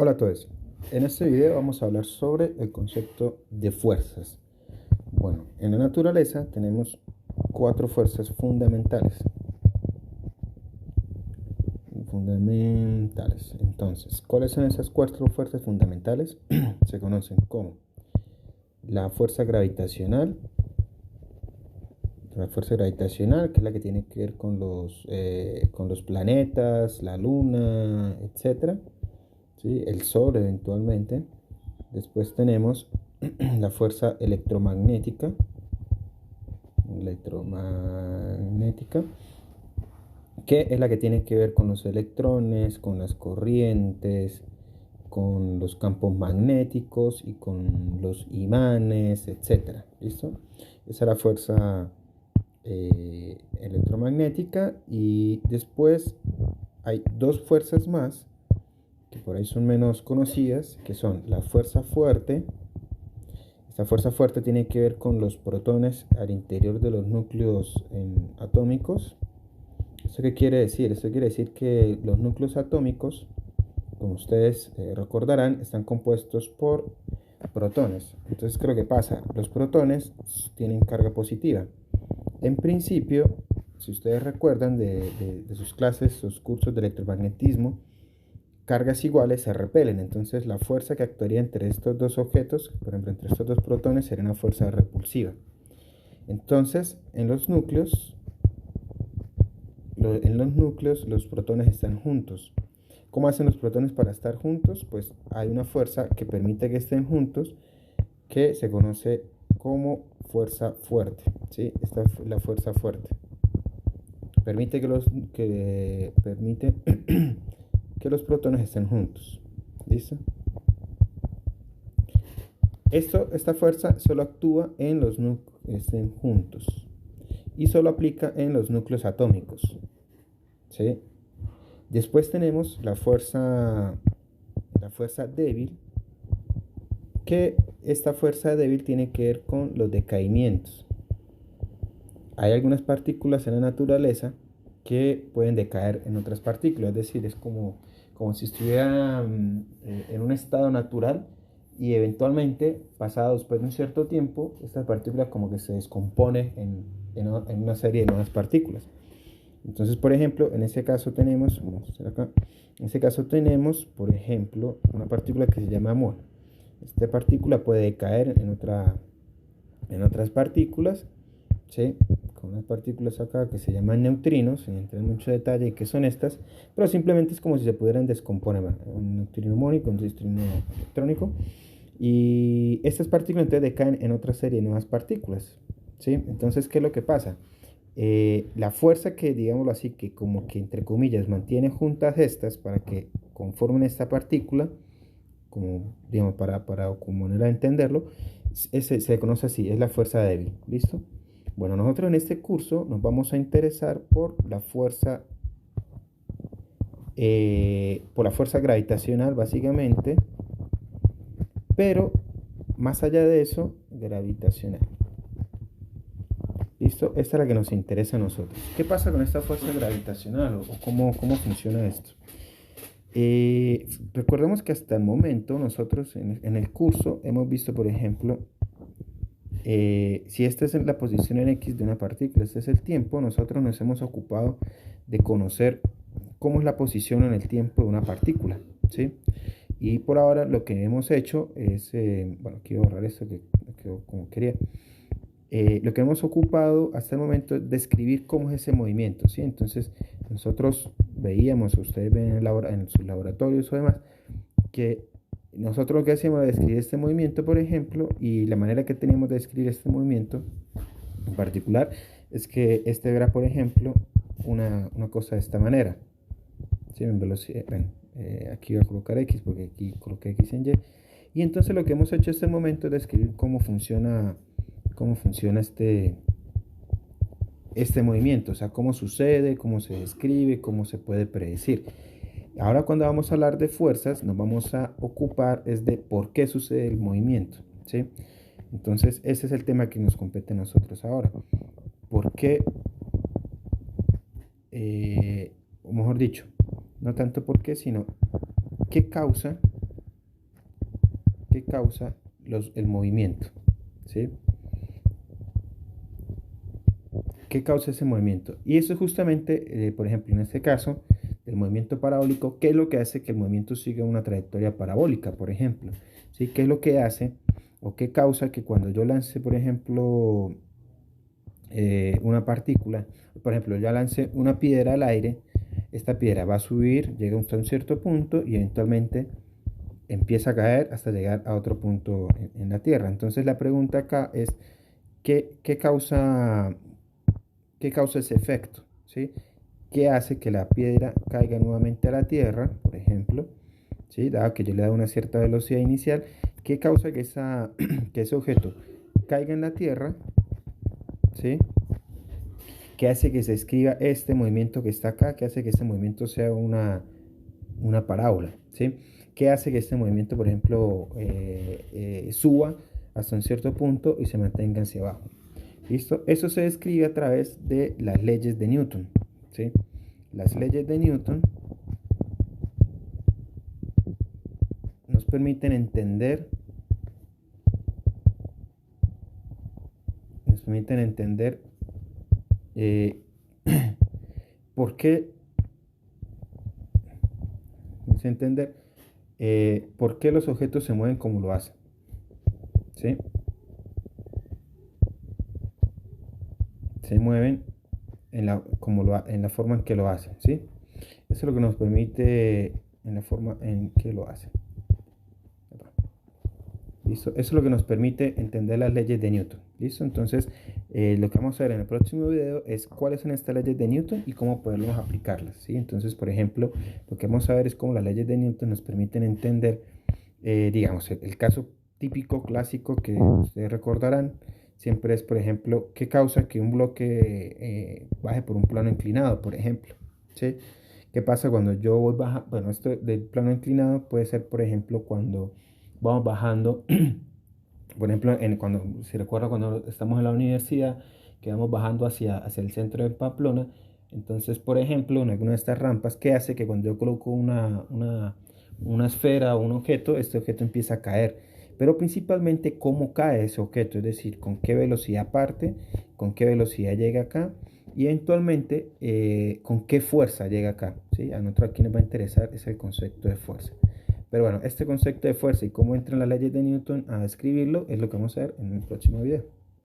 Hola a todos. En este video vamos a hablar sobre el concepto de fuerzas. Bueno, en la naturaleza tenemos cuatro fuerzas fundamentales. Entonces, ¿cuáles son esas cuatro fuerzas fundamentales? Se conocen como la fuerza gravitacional, que es la que tiene que ver con los planetas, la luna, etcétera, ¿sí? El sol eventualmente. Después tenemos la fuerza electromagnética, que es la que tiene que ver con los electrones, con las corrientes, con los campos magnéticos y con los imanes, etcétera. ¿Listo? Esa es la fuerza electromagnética. Y después hay dos fuerzas más que por ahí son menos conocidas, que son la fuerza fuerte. Esta fuerza fuerte tiene que ver con los protones al interior de los núcleos atómicos. ¿Esto qué quiere decir? Esto quiere decir que los núcleos atómicos, como ustedes recordarán, están compuestos por protones. Entonces, ¿qué es lo que pasa? Los protones tienen carga positiva. En principio, si ustedes recuerdan de sus clases, sus cursos de electromagnetismo, cargas iguales se repelen. Entonces la fuerza que actuaría entre estos dos objetos, por ejemplo entre estos dos protones, sería una fuerza repulsiva. Entonces en los núcleos los protones están juntos. ¿Cómo hacen los protones para estar juntos? Pues hay una fuerza que permite que estén juntos, que se conoce como fuerza fuerte, ¿sí? Esta es la fuerza fuerte. Permite que los protones estén juntos. ¿Listo? Esta fuerza solo actúa en los núcleos estén juntos y solo aplica en los núcleos atómicos, ¿sí? Después tenemos la fuerza débil, que esta fuerza débil tiene que ver con los decaimientos. Hay algunas partículas en la naturaleza que pueden decaer en otras partículas, es decir, es como si estuvieran en un estado natural y eventualmente, pasado después de un cierto tiempo, esta partícula como que se descompone en una serie de nuevas partículas. Entonces, por ejemplo, en este caso tenemos, por ejemplo, una partícula que se llama amor. Esta partícula puede decaer en otras partículas, ¿sí? Con unas partículas acá que se llaman neutrinos, sin entrar en mucho detalle y qué son estas, pero simplemente es como si se pudieran descomponer, un neutrino mónico, un neutrino electrónico, y estas partículas entonces decaen en otra serie de nuevas partículas, ¿sí? Entonces, ¿qué es lo que pasa? La fuerza que, digámoslo así, que como que entre comillas mantiene juntas estas para que conformen esta partícula, como digamos como manera de entenderlo, se conoce así, es la fuerza débil. ¿Listo? Bueno, nosotros en este curso nos vamos a interesar por la fuerza gravitacional básicamente, pero más allá de eso, gravitacional. ¿Listo? Esta es la que nos interesa a nosotros. ¿Qué pasa con esta fuerza gravitacional o cómo funciona esto? Recordemos que hasta el momento nosotros en el curso hemos visto, por ejemplo, si esta es la posición en X de una partícula, este es el tiempo, nosotros nos hemos ocupado de conocer cómo es la posición en el tiempo de una partícula, ¿sí? Y por ahora lo que hemos hecho es, bueno, quiero borrar esto que quedó como quería. Lo que hemos ocupado hasta el momento es describir cómo es ese movimiento, ¿sí? Entonces nosotros veíamos, ustedes ven en sus laboratorios o demás, que nosotros lo que hacíamos era describir este movimiento, por ejemplo, y la manera que teníamos de describir este movimiento en particular es que este era, por ejemplo, una cosa de esta manera, ¿sí? En velocidad, bueno, aquí voy a colocar X porque aquí coloqué X en Y, y entonces lo que hemos hecho en este momento es describir cómo funciona este movimiento, o sea, cómo sucede, cómo se describe, cómo se puede predecir. Ahora cuando vamos a hablar de fuerzas, nos vamos a ocupar es de por qué sucede el movimiento, ¿sí? Entonces, ese es el tema que nos compete a nosotros ahora. ¿Por qué? O mejor dicho, no tanto por qué, sino qué causa que causa el movimiento, ¿sí? ¿Qué causa ese movimiento? Y eso es justamente, por ejemplo, en este caso, el movimiento parabólico, ¿qué es lo que hace que el movimiento siga una trayectoria parabólica, por ejemplo? ¿Sí? ¿Qué es lo que hace o qué causa que cuando yo lance, por ejemplo, una partícula, por ejemplo, yo lance una piedra al aire, esta piedra va a subir, llega hasta un cierto punto y eventualmente empieza a caer hasta llegar a otro punto en la Tierra? Entonces la pregunta acá es, ¿qué causa ese efecto? ¿Sí? ¿Qué hace que la piedra caiga nuevamente a la Tierra, por ejemplo? ¿Sí? Dado que yo le da una cierta velocidad inicial, ¿qué causa que, que ese objeto caiga en la Tierra? ¿Sí? ¿Qué hace que se escriba este movimiento que está acá? ¿Qué hace que este movimiento sea una parábola? ¿Sí? ¿Qué hace que este movimiento, por ejemplo, suba hasta un cierto punto y se mantenga hacia abajo? ¿Listo? Eso se describe a través de las leyes de Newton, ¿sí? Las leyes de Newton nos permiten entender, eh, por qué, entender por qué los objetos se mueven como lo hacen, ¿sí? Se mueven en la forma en que lo hacen, ¿sí? Eso es lo que nos permite en la forma en que lo hacen. ¿Listo? Eso es lo que nos permite entender las leyes de Newton. ¿Listo? Entonces, lo que vamos a ver en el próximo video es cuáles son estas leyes de Newton y cómo podemos aplicarlas, ¿sí? Entonces, por ejemplo, lo que vamos a ver es cómo las leyes de Newton nos permiten entender, digamos, el caso típico, clásico que ustedes recordarán, siempre es, por ejemplo, qué causa que un bloque baje por un plano inclinado, por ejemplo, ¿sí? ¿Qué pasa cuando yo voy bajando? Bueno, esto del plano inclinado puede ser, por ejemplo, cuando vamos bajando, por ejemplo, si recuerda cuando estamos en la universidad, que vamos bajando hacia el centro de Pamplona. Entonces, por ejemplo, en alguna de estas rampas, ¿qué hace que cuando yo coloco una esfera o un objeto, este objeto empieza a caer? Pero principalmente cómo cae ese objeto, es decir, con qué velocidad parte, con qué velocidad llega acá y eventualmente con qué fuerza llega acá, ¿sí? A nosotros aquí nos va a interesar es el concepto de fuerza. Pero bueno, este concepto de fuerza y cómo entran las leyes de Newton a describirlo es lo que vamos a ver en el próximo video.